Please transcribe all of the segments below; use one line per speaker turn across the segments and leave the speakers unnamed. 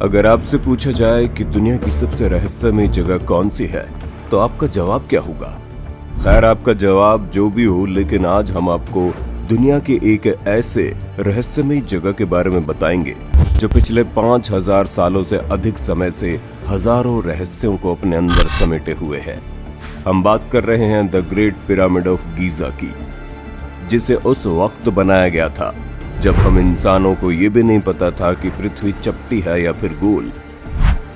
अगर आपसे पूछा जाए कि दुनिया की सबसे रहस्यमय जगह कौन सी है, तो आपका जवाब क्या होगा? खैर, आपका जवाब जो भी हो, लेकिन आज हम आपको दुनिया के एक ऐसे रहस्यमय जगह के बारे में बताएंगे जो पिछले 5000 सालों से अधिक समय से हजारों रहस्यों को अपने अंदर समेटे हुए है। हम बात कर रहे हैं the great pyramid of Giza की, जिसे उस वक्त बनाया गया था जब हम इंसानों को ये भी नहीं पता था कि पृथ्वी चपटी है या फिर गोल।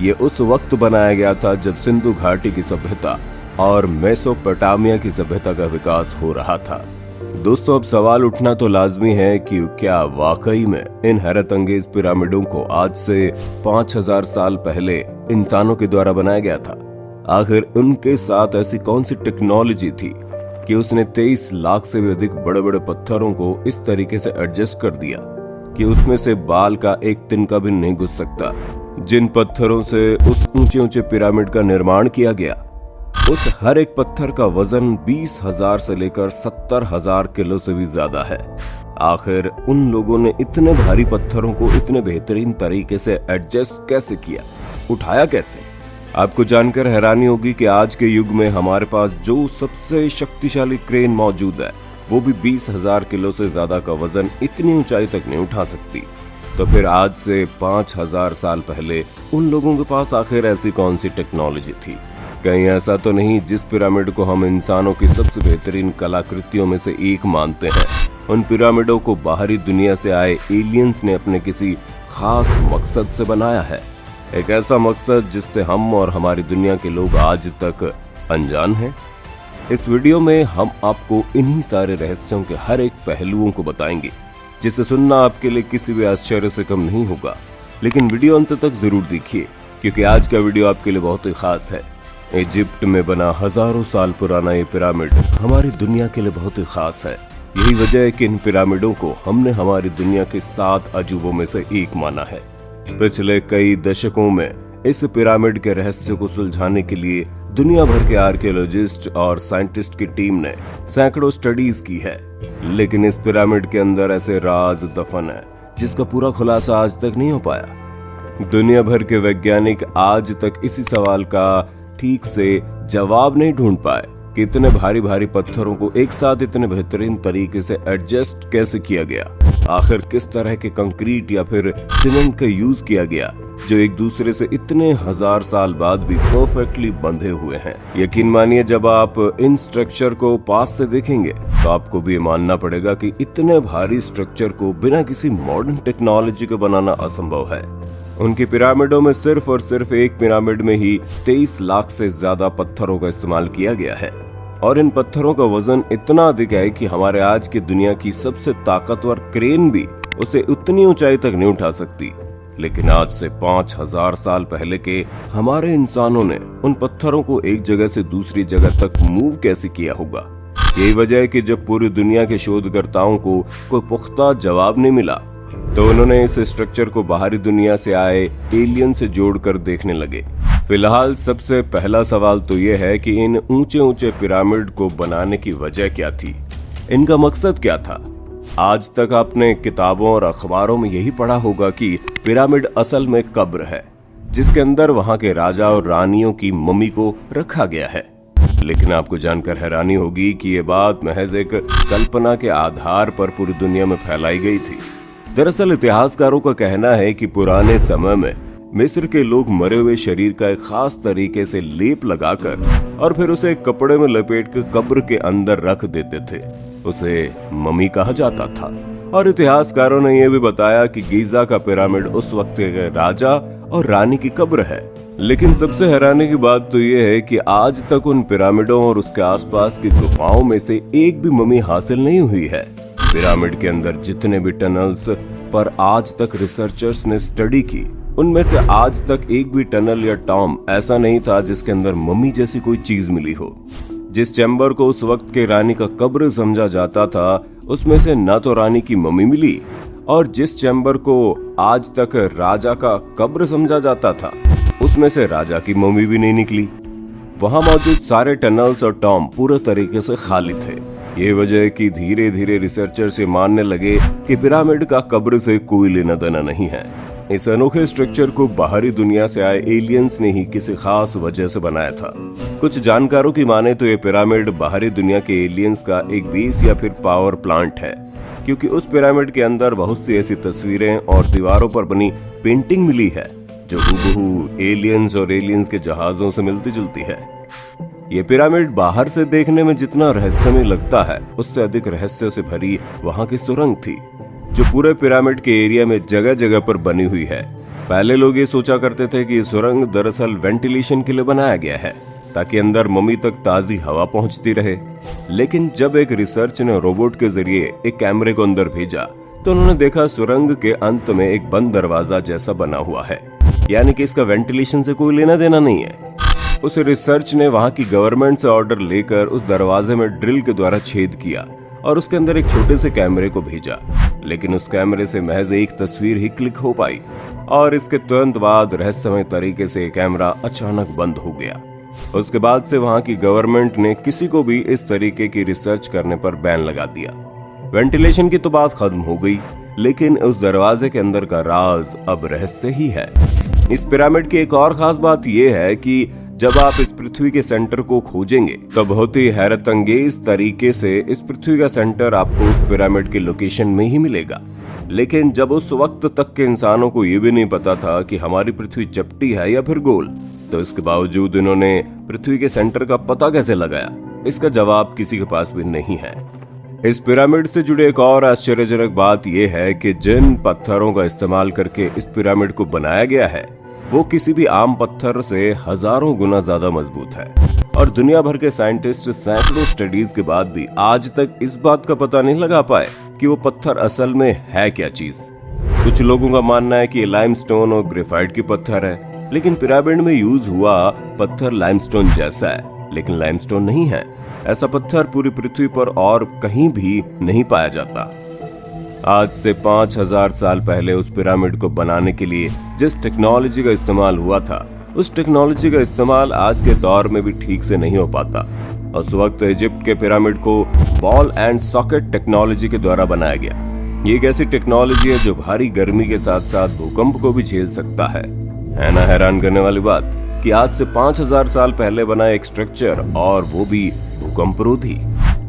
ये उस वक्त बनाया गया था जब सिंधु घाटी की सभ्यता और मेसोपोटामिया की सभ्यता का विकास हो रहा था। दोस्तों, अब सवाल उठना तो लाजमी है कि क्या वाकई में इन हैरत अंगेज पिरामिडों को आज से 5000 साल पहले इंसानों के द्वारा बनाया गया था? आखिर उनके साथ ऐसी कौन सी टेक्नोलॉजी थी कि उसने 23 लाख से भी अधिक बड़े बड़े पत्थरों को इस तरीके से एडजस्ट कर दिया कि उसमें से बाल का एक तिनका भी नहीं घुस सकता। जिन पत्थरों से उस ऊंचे ऊंचे पिरामिड का निर्माण किया गया, उस हर एक पत्थर का वजन 20,000 से लेकर 70,000 किलो से भी ज्यादा है। आखिर उन लोगों ने इतने भारी पत्थरों को इतने बेहतरीन तरीके से एडजस्ट कैसे किया, उठाया कैसे? आपको जानकर हैरानी होगी कि आज के युग में हमारे पास जो सबसे शक्तिशाली क्रेन मौजूद है, वो भी 20,000 किलो से ज्यादा का वजन इतनी ऊंचाई तक नहीं उठा सकती। तो फिर आज से 5000 साल पहले उन लोगों के पास आखिर ऐसी कौन सी टेक्नोलॉजी थी? कहीं ऐसा तो नहीं जिस पिरामिड को हम इंसानों की सबसे बेहतरीन कलाकृतियों में से एक मानते हैं, उन पिरामिडों को बाहरी दुनिया से आए एलियंस ने अपने किसी खास मकसद से बनाया है? एक ऐसा मकसद जिससे हम और हमारी दुनिया के लोग आज तक अनजान हैं। इस वीडियो में हम आपको इन्हीं सारे रहस्यों के हर एक पहलुओं को बताएंगे, जिसे सुनना आपके लिए किसी भी आश्चर्य से कम नहीं होगा। लेकिन वीडियो अंत तक जरूर देखिए, क्योंकि आज का वीडियो आपके लिए बहुत ही खास है। इजिप्ट में बना हजारों साल पुराना ये पिरामिड हमारी दुनिया के लिए बहुत ही खास है। यही वजह है कि इन पिरामिडों को हमने हमारी दुनिया के 7 अजूबों में से एक माना है। पिछले कई दशकों में इस पिरामिड के रहस्य को सुलझाने के लिए दुनिया भर के आर्कियोलॉजिस्ट और साइंटिस्ट की टीम ने सैकड़ों स्टडीज की है, लेकिन इस पिरामिड के अंदर ऐसे राज दफन है जिसका पूरा खुलासा आज तक नहीं हो पाया। दुनिया भर के वैज्ञानिक आज तक इसी सवाल का ठीक से जवाब नहीं ढूंढ पाए कि इतने भारी भारी पत्थरों को एक साथ इतने बेहतरीन तरीके से एडजस्ट कैसे किया गया। आखिर किस तरह के कंक्रीट या फिर सीमेंट का यूज किया गया जो एक दूसरे से इतने हजार साल बाद भी परफेक्टली बंधे हुए हैं। यकीन मानिए, जब आप इन स्ट्रक्चर को पास से देखेंगे तो आपको भी मानना पड़ेगा कि इतने भारी स्ट्रक्चर को बिना किसी मॉडर्न टेक्नोलॉजी के बनाना असंभव है। उनकी पिरामिडों में सिर्फ और सिर्फ एक पिरामिड में ही 23 लाख से ज्यादा पत्थरों का इस्तेमाल किया गया है, और इन पत्थरों का वजन इतना अधिक है कि हमारे आज की दुनिया की सबसे ताकतवर क्रेन भी उसे उतनी ऊंचाई तक नहीं उठा सकती। लेकिन आज से 5000 साल पहले के हमारे इंसानों ने उन पत्थरों को एक जगह से दूसरी जगह तक मूव कैसे किया होगा? यही वजह है कि जब पूरी दुनिया के शोधकर्ताओं को कोई पुख्ता जवाब नहीं मिला, तो उन्होंने इस स्ट्रक्चर को बाहरी दुनिया से आए एलियन से जोड़कर देखने लगे। फिलहाल सबसे पहला सवाल तो यह है कि इन ऊंचे ऊंचे पिरामिड को बनाने की वजह क्या थी? इनका मकसद क्या था? आज तक आपने किताबों और अखबारों में यही पढ़ा होगा कि पिरामिड असल में कब्र है, जिसके अंदर वहां के राजा और रानियों की मम्मी को रखा गया है। लेकिन आपको जानकर हैरानी होगी कि ये बात महज एक कल्पना के आधार पर पूरी दुनिया में फैलाई गई थी। दरअसल इतिहासकारों का कहना है कि पुराने समय में मिस्र के लोग मरे हुए शरीर का एक खास तरीके से लेप लगाकर और फिर उसे कपड़े में लपेट कर कब्र के अंदर रख देते थे। उसे मम्मी कहा जाता था। और इतिहासकारों ने यह भी बताया कि गीजा का पिरामिड उस वक्त के राजा और रानी की कब्र है। लेकिन सबसे हैरानी की बात तो यह है कि आज तक उन पिरामिडों और उसके आसपास की गुफाओं में से एक भी मम्मी हासिल नहीं हुई है। पिरामिड के अंदर जितने भी टनल्स पर आज तक रिसर्चर्स ने स्टडी की, उनमें से आज तक एक भी टनल या टॉम ऐसा नहीं था जिसके अंदर मम्मी जैसी कोई चीज मिली हो। जिस चैम्बर को उस वक्त के रानी का कब्र समझा जाता था, उसमें से न तो रानी की मम्मी मिली, और जिस चैम्बर को आज तक राजा का कब्र समझा जाता था, उसमें से राजा की मम्मी भी नहीं निकली। वहां मौजूद सारे टनल्स और टॉम पूरे तरीके से खाली थे। ये वजह है कि धीरे धीरे रिसर्चर से मानने लगे कि पिरामिड का कब्र से कोई लेना देना नहीं है। इस अनोखे स्ट्रक्चर को बाहरी दुनिया से आए एलियंस ने ही किसी खास वजह से बनाया था। कुछ जानकारों की माने तो ये पिरामिड बाहरी दुनिया के एलियंस का एक बेस या फिर पावर प्लांट है, क्योंकि उस पिरामिड के अंदर बहुत सी ऐसी तस्वीरें और दीवारों पर बनी पेंटिंग मिली है जो हूबहू एलियंस और एलियंस के जहाजों से मिलती जुलती है। ये पिरामिड बाहर से देखने में जितना रहस्यमय लगता है, उससे अधिक रहस्य से भरी वहां की सुरंग थी, जो पूरे पिरामिड के एरिया में जगह जगह पर बनी हुई है। पहले लोग ये सोचा करते थे कि ये सुरंग दरअसल वेंटिलेशन के लिए बनाया गया है, ताकि अंदर मम्मी तक ताजी हवा पहुंचती रहे। लेकिन जब एक रिसर्च ने रोबोट के जरिए एक कैमरे को अंदर भेजा, तो उन्होंने देखा सुरंग के अंत में एक बंद दरवाजा जैसा बना हुआ है, यानी कि इसका वेंटिलेशन से कोई लेना देना नहीं है। उस रिसर्च ने वहां की गवर्नमेंट से ऑर्डर लेकर उस दरवाजे में ड्रिल के द्वारा छेद किया और उसके अंदर एक छोटे से कैमरे को भेजा, लेकिन उस कैमरे से महज एक तस्वीर ही क्लिक हो पाई और इसके तुरंत बाद रहस्यमय तरीके से कैमरा अचानक बंद हो गया। उसके बाद से वहां की गवर्नमेंट ने किसी को भी इस तरीके की रिसर्च करने पर बैन लगा दिया। वेंटिलेशन की तो बात खत्म हो गई, लेकिन उस दरवाजे के अंदर का राज अब रहस्य ही है। इस पिरामिड की एक और खास बात यह है कि जब आप इस पृथ्वी के सेंटर को खोजेंगे तो बहुत ही हैरत अंगेज तरीके से इस पृथ्वी का सेंटर आपको उस पिरामिड की लोकेशन में ही मिलेगा। लेकिन जब उस वक्त तक के इंसानों को ये भी नहीं पता था कि हमारी पृथ्वी चपटी है या फिर गोल, तो इसके बावजूद इन्होंने पृथ्वी के सेंटर का पता कैसे लगाया, इसका जवाब किसी के पास भी नहीं है। इस पिरामिड से जुड़े एक और आश्चर्यजनक बात यह है कि जिन पत्थरों का इस्तेमाल करके इस पिरामिड को बनाया गया है, वो किसी भी आम पत्थर से हजारों गुना ज्यादा मजबूत है। और दुनिया भर के साइंटिस्ट सैकड़ों स्टडीज के बाद भी आज तक इस बात का पता नहीं लगा पाए कि वो पत्थर असल में है क्या चीज। कुछ लोगों का मानना है कि ये लाइमस्टोन और ग्रेफाइट की पत्थर है, लेकिन पिरामिड में यूज हुआ पत्थर लाइमस्टोन जैसा है, लेकिन लाइमस्टोन नहीं है। ऐसा पत्थर पूरी पृथ्वी पर और कहीं भी नहीं पाया जाता। आज से 5000 साल पहले उस पिरामिड को बनाने के लिए जिस टेक्नोलॉजी का इस्तेमाल हुआ था, उस टेक्नोलॉजी का इस्तेमाल आज के दौर में भी ठीक से नहीं हो पाता। उस वक्त इजिप्ट के पिरामिड को बॉल एंड सॉकेट टेक्नोलॉजी के द्वारा बनाया गया। ये एक ऐसी टेक्नोलॉजी है जो भारी गर्मी के साथ साथ भूकंप को भी झेल सकता है ना? हैरान करने वाली बात कि आज से 5000 साल पहले बना एक स्ट्रक्चर, और वो भी भूकंपरोधी।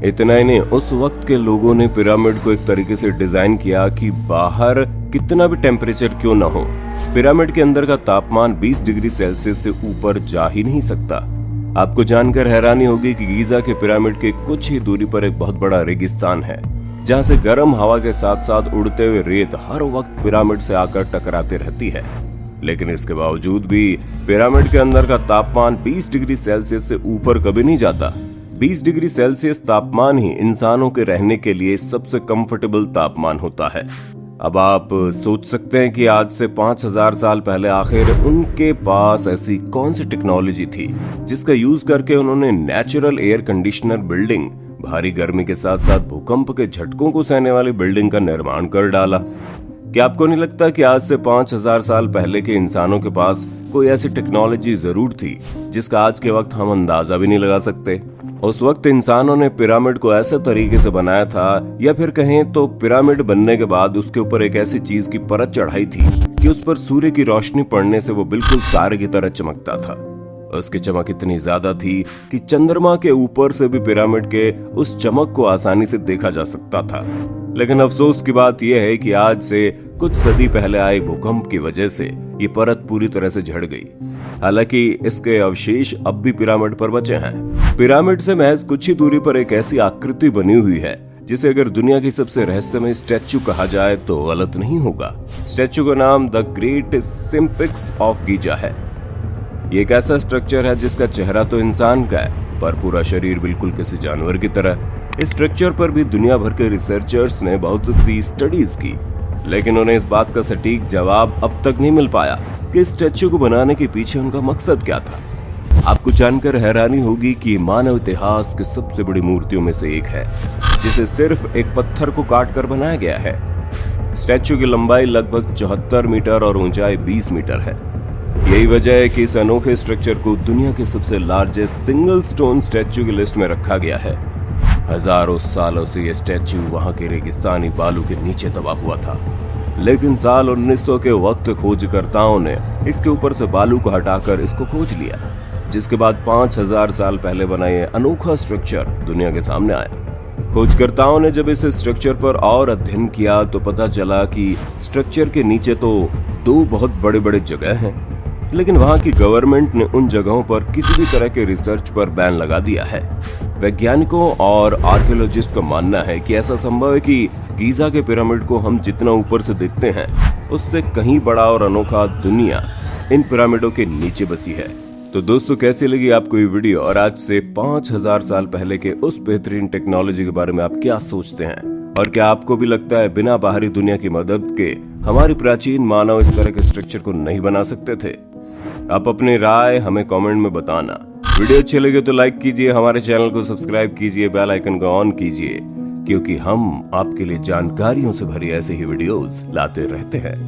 इतना ही नहीं, उस वक्त के लोगों ने पिरामिड को एक तरीके से डिजाइन किया कि बाहर कितना भी टेम्परेचर क्यों ना हो, पिरामिड के अंदर का तापमान 20 डिग्री सेल्सियस से ऊपर जा ही नहीं सकता। आपको जानकर हैरानी होगी कि गीजा के पिरामिड के कुछ ही दूरी पर एक बहुत बड़ा रेगिस्तान है, जहां से गर्म हवा के साथ साथ उड़ते हुए रेत हर वक्त पिरामिड से आकर टकराते रहती है। लेकिन इसके बावजूद भी पिरामिड के अंदर का तापमान 20 डिग्री सेल्सियस से ऊपर कभी नहीं जाता। 20 डिग्री सेल्सियस तापमान ही इंसानों के रहने के लिए सबसे कंफर्टेबल तापमान होता है। अब आप सोच सकते हैं कि आज से 5000 साल पहले आखिर उनके पास ऐसी कौन सी टेक्नोलॉजी थी जिसका यूज करके उन्होंने नेचुरल एयर कंडीशनर बिल्डिंग, भारी गर्मी के साथ साथ भूकंप के झटकों को सहने वाली बिल्डिंग का निर्माण कर डाला। क्या आपको नहीं लगता कि आज से 5000 साल पहले के इंसानों के पास कोई ऐसी टेक्नोलॉजी जरूर थी जिसका आज के वक्त हम अंदाजा भी नहीं लगा सकते? उस वक्त इंसानों ने पिरामिड को ऐसे तरीके से बनाया था, या फिर कहें तो पिरामिड बनने के बाद उसके ऊपर एक ऐसी चीज की परत चढ़ाई थी कि उस पर सूर्य की रोशनी पड़ने से वो बिल्कुल तारे की तरह चमकता था। उसकी चमक इतनी ज्यादा थी कि चंद्रमा के ऊपर से भी पिरामिड के उस चमक को आसानी से देखा जा सकता था। लेकिन अफसोस की बात यह है कि आज से कुछ सदी पहले आए भूकंप की वजह से ये परत पूरी तरह से झड़ गई। हालांकि इसके अवशेष अब भी पिरामिड पर बचे हैं। पिरामिड से महज कुछ ही दूरी पर एक ऐसी आकृति बनी हुई है जिसे अगर दुनिया की सबसे रहस्यमय स्टैच्यू कहा जाए तो गलत नहीं होगा। स्टैच्यू का नाम the great sphinx of Giza है। ये एक ऐसा स्ट्रक्चर है जिसका चेहरा तो इंसान का है, पर पूरा शरीर बिल्कुल किसी जानवर की तरह। इस स्ट्रक्चर पर भी दुनिया भर के रिसर्चर्स ने बहुत सी स्टडीज की, लेकिन उन्हें इस बात का सटीक जवाब अब तक नहीं मिल पाया कि इस स्टैच्यू को बनाने के पीछे उनका मकसद क्या था। आपको जानकर हैरानी होगी कि मानव इतिहास की सबसे बड़ी मूर्तियों में से एक है, जिसे सिर्फ एक पत्थर को काट कर बनाया गया है। स्टैच्यू की लंबाई लगभग 74 मीटर और ऊंचाई 20 मीटर है। यही वजह है कि इस अनोखे स्ट्रक्चर को दुनिया के सबसे लार्जेस्ट सिंगल स्टोन स्टैच्यू की लिस्ट में रखा गया है। हजारों सालों से यह स्टैच्यू वहां के रेगिस्तानी बालू के नीचे दबा हुआ था। लेकिन साल 1900 के वक्त खोजकर्ताओं ने इसके ऊपर से बालू को हटाकर इसको खोज लिया, जिसके बाद 5000 साल पहले बना ये अनोखा स्ट्रक्चर दुनिया के सामने आया। खोजकर्ताओं ने जब इस स्ट्रक्चर पर और अध्ययन किया तो पता चला कि स्ट्रक्चर के नीचे तो 2 बहुत बड़े बड़े जगह हैं, लेकिन वहां की गवर्नमेंट ने उन जगहों पर किसी भी तरह के रिसर्च पर बैन लगा दिया है। वैज्ञानिकों और आर्कियोलॉजिस्ट का मानना है कि ऐसा संभव है कि गीजा के पिरामिड को हम जितना ऊपर से देखते हैं उससे कहीं बड़ा और अनोखा दुनिया इन पिरामिडों के नीचे बसी है। तो दोस्तों, कैसी लगी आपको ये वीडियो और आज से 5000 साल पहले के उस बेहतरीन टेक्नोलॉजी के बारे में आप क्या सोचते हैं? और क्या आपको भी लगता है बिना बाहरी दुनिया की मदद के हमारे प्राचीन मानव इस तरह के स्ट्रक्चर को नहीं बना सकते थे? आप अपनी राय हमें कमेंट में बताना। वीडियो अच्छी लगे तो लाइक कीजिए, हमारे चैनल को सब्सक्राइब कीजिए, बेल आइकन को ऑन कीजिए, क्योंकि हम आपके लिए जानकारियों से भरी ऐसे ही वीडियोस लाते रहते हैं।